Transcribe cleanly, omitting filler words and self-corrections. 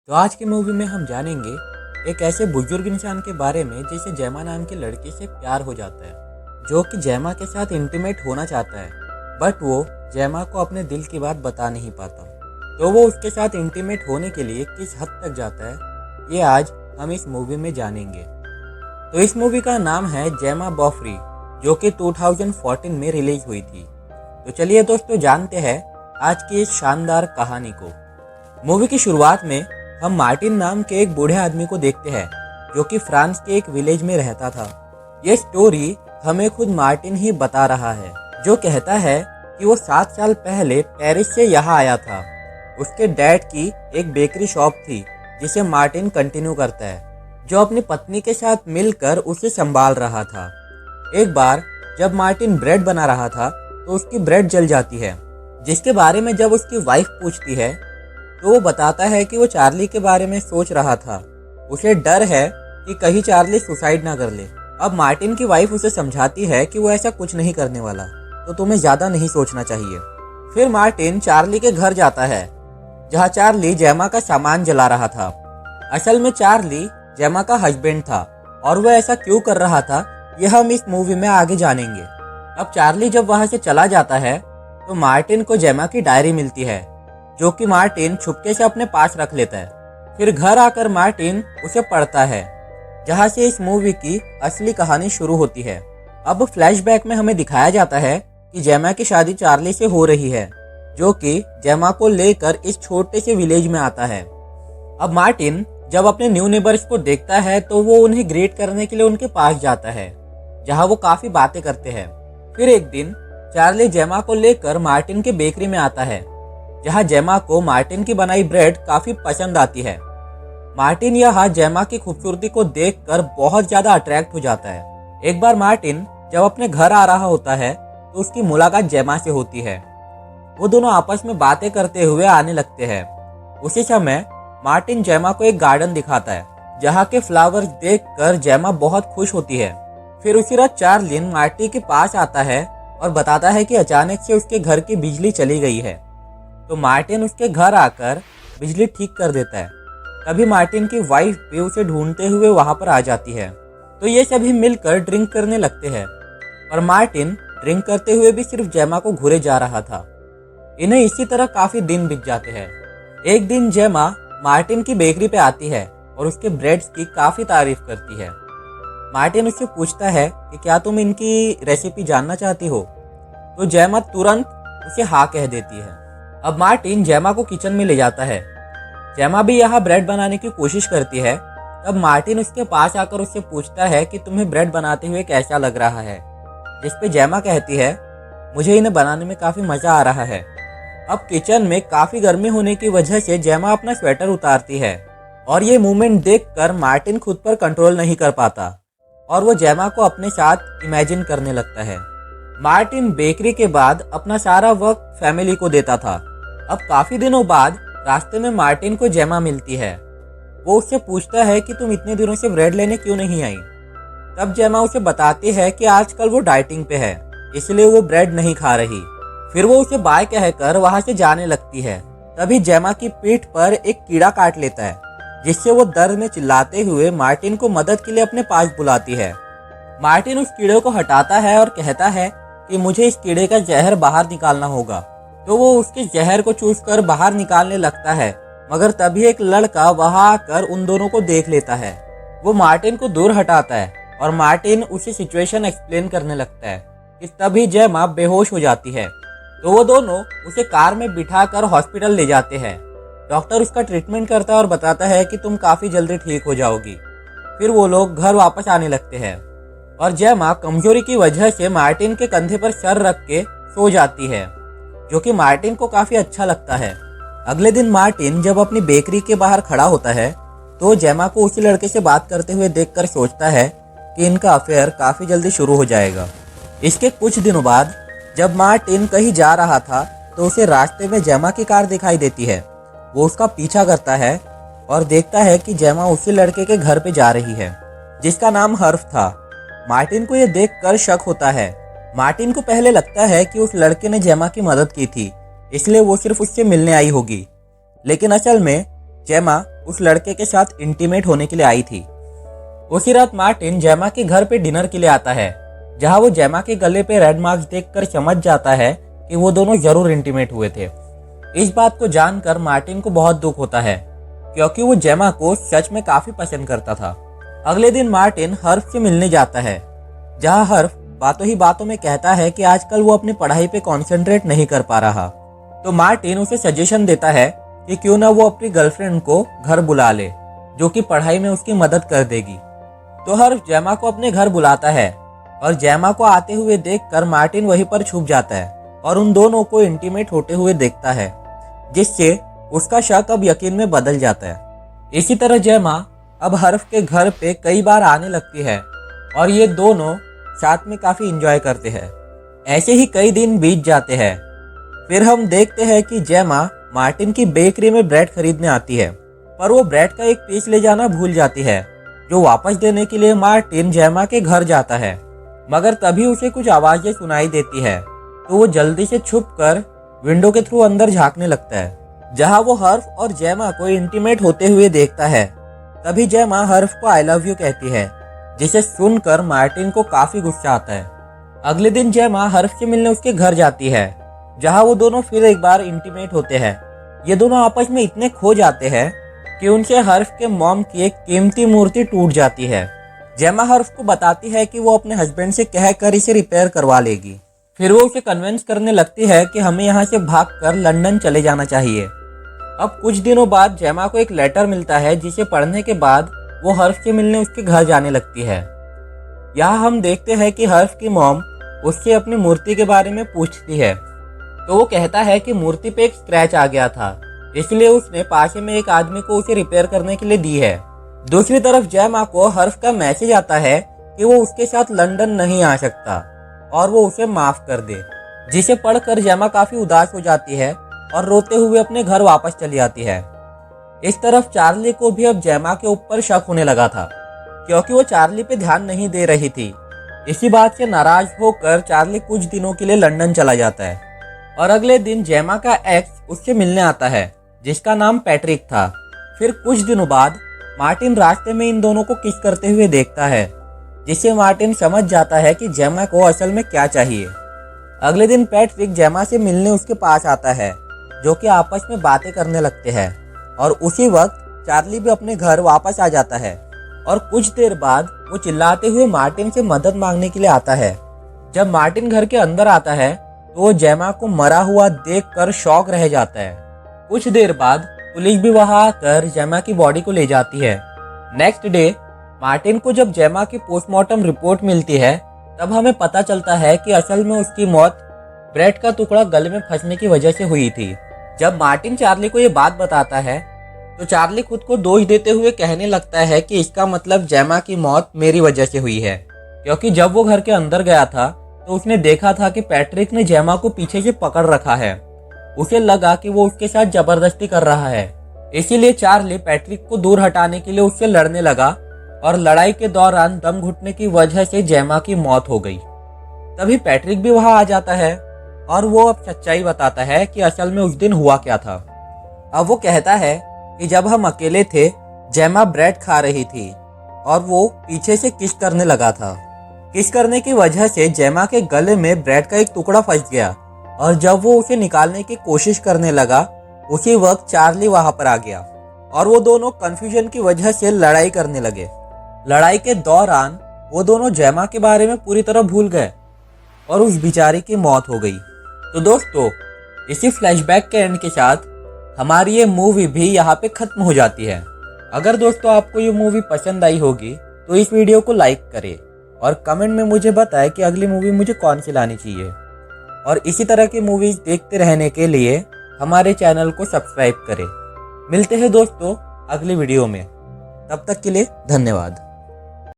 तो आज की मूवी में हम जानेंगे एक ऐसे बुजुर्ग इंसान के बारे में जिसे जैमा नाम की लड़की से प्यार हो जाता है, जो कि जैमा के साथ इंटीमेट होना चाहता है, बट वो जैमा को अपने दिल की बात बता नहीं पाता। तो वो उसके साथ इंटीमेट होने के लिए किस हद तक जाता है, ये आज हम इस मूवी में जानेंगे। तो इस मूवी का नाम है जैमा बॉफरी, जो कि 2014 में रिलीज हुई थी। तो चलिए दोस्तों, जानते हैं आज की इस शानदार कहानी को। मूवी की शुरुआत में हम मार्टिन नाम के एक बूढ़े आदमी को देखते हैं, जो कि फ्रांस के एक विलेज में रहता था। ये स्टोरी हमें खुद मार्टिन ही बता रहा है, जो कहता है कि वो 7 साल पहले पेरिस से यहाँ आया था। उसके डैड की एक बेकरी शॉप थी, जिसे मार्टिन कंटिन्यू करता है, जो अपनी पत्नी के साथ मिलकर उसे संभाल रहा था। एक बार जब मार्टिन ब्रेड बना रहा था, तो उसकी ब्रेड जल जाती है, जिसके बारे में जब उसकी वाइफ पूछती है तो वो बताता है कि वो चार्ली के बारे में सोच रहा था। उसे डर है कि कहीं चार्ली सुसाइड ना कर ले। अब मार्टिन की वाइफ उसे समझाती है कि वो ऐसा कुछ नहीं करने वाला, तो तुम्हें ज़्यादा नहीं सोचना चाहिए। फिर मार्टिन चार्ली के घर जाता है, जहाँ चार्ली जैमा का सामान जला रहा था। असल में चार्ली जैमा का हस्बैंड था, और वह ऐसा क्यों कर रहा था यह हम इस मूवी में आगे जानेंगे। अब चार्ली जब वहाँ से चला जाता है, तो मार्टिन को जैमा की डायरी मिलती है, जो कि मार्टिन छुपके से अपने पास रख लेता है। फिर घर आकर मार्टिन उसे पढ़ता है, जहाँ से इस मूवी की असली कहानी शुरू होती है। अब फ्लैशबैक में हमें दिखाया जाता है कि जैमा की शादी चार्ली से हो रही है, जो कि जैमा को लेकर इस छोटे से विलेज में आता है। अब मार्टिन जब अपने न्यू नेबर्स को देखता है, तो वो उन्हें ग्रीट करने के लिए उनके पास जाता है, जहाँ वो काफी बातें करते हैं। फिर एक दिन चार्ली जैमा को लेकर मार्टिन के बेकरी में आता है, जहाँ जैमा को मार्टिन की बनाई ब्रेड काफी पसंद आती है। मार्टिन यहाँ जैमा की खूबसूरती को देखकर बहुत ज्यादा अट्रैक्ट हो जाता है। एक बार मार्टिन जब अपने घर आ रहा होता है, तो उसकी मुलाकात जैमा से होती है। वो दोनों आपस में बातें करते हुए आने लगते हैं। उसी समय मार्टिन जैमा को एक गार्डन दिखाता है, जहाँ के फ्लावर्स देखकर जैमा बहुत खुश होती है। फिर उसी रात चार्ली मार्टिन के पास आता है और बताता है कि अचानक से उसके घर की बिजली चली गई है। तो मार्टिन उसके घर आकर बिजली ठीक कर देता है। तभी मार्टिन की वाइफ भी उसे ढूंढते हुए वहां पर आ जाती है। तो ये सभी मिलकर ड्रिंक करने लगते हैं, पर मार्टिन ड्रिंक करते हुए भी सिर्फ जैमा को घूरे जा रहा था। इन्हें इसी तरह काफी दिन बीत जाते हैं। एक दिन जैमा मार्टिन की बेकरी पे आती है और उसके ब्रेड्स की काफी तारीफ करती है। मार्टिन उससे पूछता है कि क्या तुम इनकी रेसिपी जानना चाहती हो, तो जैमा तुरंत उसे हाँ कह देती है। अब मार्टिन जैमा को किचन में ले जाता है। जैमा भी यहाँ ब्रेड बनाने की कोशिश करती है। तब मार्टिन उसके पास आकर उससे पूछता है कि तुम्हें ब्रेड बनाते हुए कैसा लग रहा है, जिस पे जैमा कहती है मुझे इन्हें बनाने में काफी मजा आ रहा है। अब किचन में काफी गर्मी होने की वजह से जैमा अपना स्वेटर उतारती है, और ये मूवमेंट देखकर मार्टिन खुद पर कंट्रोल नहीं कर पाता, और वो जैमा को अपने साथ इमेजिन करने लगता है। मार्टिन बेकरी के बाद अपना सारा वक्त फैमिली को देता था। अब काफी दिनों बाद रास्ते में मार्टिन को जैमा मिलती है। वो उससे पूछता है कि तुम इतने दिनों से ब्रेड लेने क्यों नहीं आई। तब जैमा उसे बताती है कि आजकल वो डाइटिंग पे है, इसलिए वो ब्रेड नहीं खा रही। फिर वो उसे बाय कहकर वहां से जाने लगती है। तभी जैमा की पीठ पर एक कीड़ा काट लेता है, जिससे वो दर्द में चिल्लाते हुए मार्टिन को मदद के लिए अपने पास बुलाती है। मार्टिन उस कीड़े को हटाता है और कहता है कि मुझे इस कीड़े का जहर बाहर निकालना होगा। तो वो उसके जहर को चूसकर बाहर निकालने लगता है, मगर तभी एक लड़का वहां आकर उन दोनों को देख लेता है। वो मार्टिन को दूर हटाता है और मार्टिन उसे सिचुएशन एक्सप्लेन करने लगता है कि तभी जैमा बेहोश हो जाती है। तो वो दोनों उसे कार में बिठाकर हॉस्पिटल ले जाते हैं। डॉक्टर उसका ट्रीटमेंट करता है और बताता है कि तुम काफी जल्दी ठीक हो जाओगी। फिर वो लोग घर वापस आने लगते हैं, और जैमा कमजोरी की वजह से मार्टिन के कंधे पर सर रख के सो जाती है, जो कि मार्टिन को काफी अच्छा लगता है। अगले दिन मार्टिन जब अपनी बेकरी के बाहर खड़ा होता है, तो जैमा को उसी लड़के से बात करते हुए देखकर सोचता है कि इनका अफेयर काफी जल्दी शुरू हो जाएगा। इसके कुछ दिनों बाद जब मार्टिन कहीं जा रहा था, तो उसे रास्ते में जैमा की कार दिखाई देती है। वो उसका पीछा करता है और देखता है कि जैमा उसी लड़के के घर पे जा रही है, जिसका नाम हर्फ था। मार्टिन को यह देखकर शक होता है। मार्टिन को पहले लगता है कि उस लड़के ने जैमा की मदद की थी, इसलिए वो सिर्फ उससे मिलने आई होगी, लेकिन असल में जैमा उस लड़के के साथ इंटीमेट होने के लिए आई थी। उसी रात मार्टिन जेमा के घर पे डिनर के लिए आता है, जहां वो जेमा के गले पे रेड मार्क्स देखकर समझ जाता है कि वो दोनों जरूर इंटीमेट हुए थे। इस बात को जानकर मार्टिन को बहुत दुख होता है, क्योंकि वो जेमा को सच में काफी पसंद करता था। अगले दिन मार्टिन हर्फ से मिलने जाता है, जहां हर्फ बातों ही बातों में कहता है कि आजकल वो अपनी पढ़ाई पे कंसंट्रेट नहीं कर पा रहा। तो मार्टिन उसे सजेशन देता है कि क्यों ना वो अपनी गर्लफ्रेंड को घर बुला ले, जो कि पढ़ाई में उसकी मदद कर देगी। तो हर्फ जेमा को अपने घर बुलाता है और जेमा को आते हुए देखकर मार्टिन वहीं पर छुप जाता है और उन दोनों को इंटीमेट होते हुए देखता है, जिससे उसका शक अब यकीन में बदल जाता है। इसी तरह जेमा अब हर्फ के घर पे कई बार आने लगती है और ये दोनों साथ में काफी एंजॉय करते हैं। ऐसे ही कई दिन बीत जाते हैं। फिर हम देखते हैं कि जेमा मार्टिन की बेकरी में ब्रेड खरीदने आती है, पर वो ब्रेड का एक पीस ले जाना भूल जाती है, जो वापस देने के लिए मार्टिन जेमा के घर जाता है। मगर तभी उसे कुछ आवाजें सुनाई देती है, तो वो जल्दी से छुपकर विंडो के थ्रू अंदर झांकने लगता है, जहां वो हर्फ और जेमा को इंटीमेट होते हुए देखता है। तभी जेमा हर्फ को आई लव यू कहती है, जिसे सुनकर मार्टिन को काफी गुस्सा आता है। अगले दिन जेमा हर्फ से मिलने उसके घर जाती है, जहां वो दोनों फिर एक बार इंटीमेट होते हैं। ये दोनों आपस में इतने खो जाते हैं कि उनसे हर्फ के मॉम की एक कीमती मूर्ति टूट जाती है। जेमा हर्फ को बताती है कि वो अपने हस्बैंड से कहकर इसे रिपेयर करवा लेगी। फिर वो उसे कन्विंस करने लगती है कि हमें यहाँ से भागकर लंदन चले जाना चाहिए। अब कुछ दिनों बाद जेमा को एक लेटर मिलता है, जिसे पढ़ने के बाद वो हर्फ से मिलने उसके घर जाने लगती है। यहाँ हम देखते हैं कि हर्फ की मॉम उससे अपनी मूर्ति के बारे में पूछती है, तो वो कहता है कि मूर्ति पे एक स्क्रैच आ गया था, इसलिए उसने पास में एक आदमी को उसे रिपेयर करने के लिए दी है। दूसरी तरफ जेमा को हर्फ का मैसेज आता है कि वो उसके साथ लंदन नहीं आ सकता और वो उसे माफ कर दे, जिसे पढ़कर जेमा काफी उदास हो जाती है और रोते हुए अपने घर वापस चली आती है। इस तरफ चार्ली को भी अब जेमा के ऊपर शक होने लगा था, क्योंकि वो चार्ली पे ध्यान नहीं दे रही थी। इसी बात से नाराज होकर चार्ली कुछ दिनों के लिए लंदन चला जाता है और अगले दिन जेमा का एक्स उससे मिलने आता है, जिसका नाम पैट्रिक था। फिर कुछ दिनों बाद मार्टिन रास्ते में इन दोनों को किस करते हुए देखता है, जिससे मार्टिन समझ जाता है कि जेमा को असल में क्या चाहिए। अगले दिन पैट्रिक जेमा से मिलने उसके पास आता है, जो कि आपस में बातें करने लगते हैं और उसी वक्त चार्ली भी अपने घर वापस आ जाता है और कुछ देर बाद वो चिल्लाते हुए मार्टिन से मदद मांगने के लिए आता है। जब मार्टिन घर के अंदर आता है तो वो जेमा को मरा हुआ देखकर शॉक रह जाता है। कुछ देर बाद पुलिस भी वहां आकर जेमा की बॉडी को ले जाती है। नेक्स्ट डे मार्टिन को जब जेमा की पोस्टमार्टम रिपोर्ट मिलती है, तब हमें पता चलता है कि असल में उसकी मौत ब्रेड का टुकड़ा गले में फंसने की वजह से हुई थी। जब मार्टिन चार्ली को ये बात बताता है, तो चार्ली खुद को दोष देते हुए कहने लगता है कि इसका मतलब जेमा की मौत मेरी वजह से हुई है, क्योंकि जब वो घर के अंदर गया था तो उसने देखा था कि पैट्रिक ने जेमा को पीछे से पकड़ रखा है। उसे लगा कि वो उसके साथ जबरदस्ती कर रहा है, इसीलिए चार्ली पैट्रिक को दूर हटाने के लिए उससे लड़ने लगा और लड़ाई के दौरान दम घुटने की वजह से जेमा की मौत हो गई। तभी पैट्रिक भी वहां आ जाता है और वो अब सच्चाई बताता है कि असल में उस दिन हुआ क्या था। अब वो कहता है कि जब हम अकेले थे, जेमा ब्रेड खा रही थी और वो पीछे से किस करने लगा था। किस करने की वजह से जेमा के गले में ब्रेड का एक टुकड़ा फंस गया और जब वो उसे निकालने की कोशिश करने लगा, उसी वक्त चार्ली वहां पर आ गया और वो दोनों कंफ्यूजन की वजह से लड़ाई करने लगे। लड़ाई के दौरान वो दोनों जेमा के बारे में पूरी तरह भूल गए और उस बेचारी की मौत हो गई। तो दोस्तों, इसी फ्लैशबैक के एंड के साथ हमारी ये मूवी भी यहाँ पे खत्म हो जाती है। अगर दोस्तों आपको ये मूवी पसंद आई होगी तो इस वीडियो को लाइक करें और कमेंट में मुझे बताएं कि अगली मूवी मुझे कौन सी लानी चाहिए। और इसी तरह की मूवीज देखते रहने के लिए हमारे चैनल को सब्सक्राइब करें। मिलते हैं दोस्तों अगली वीडियो में, तब तक के लिए धन्यवाद।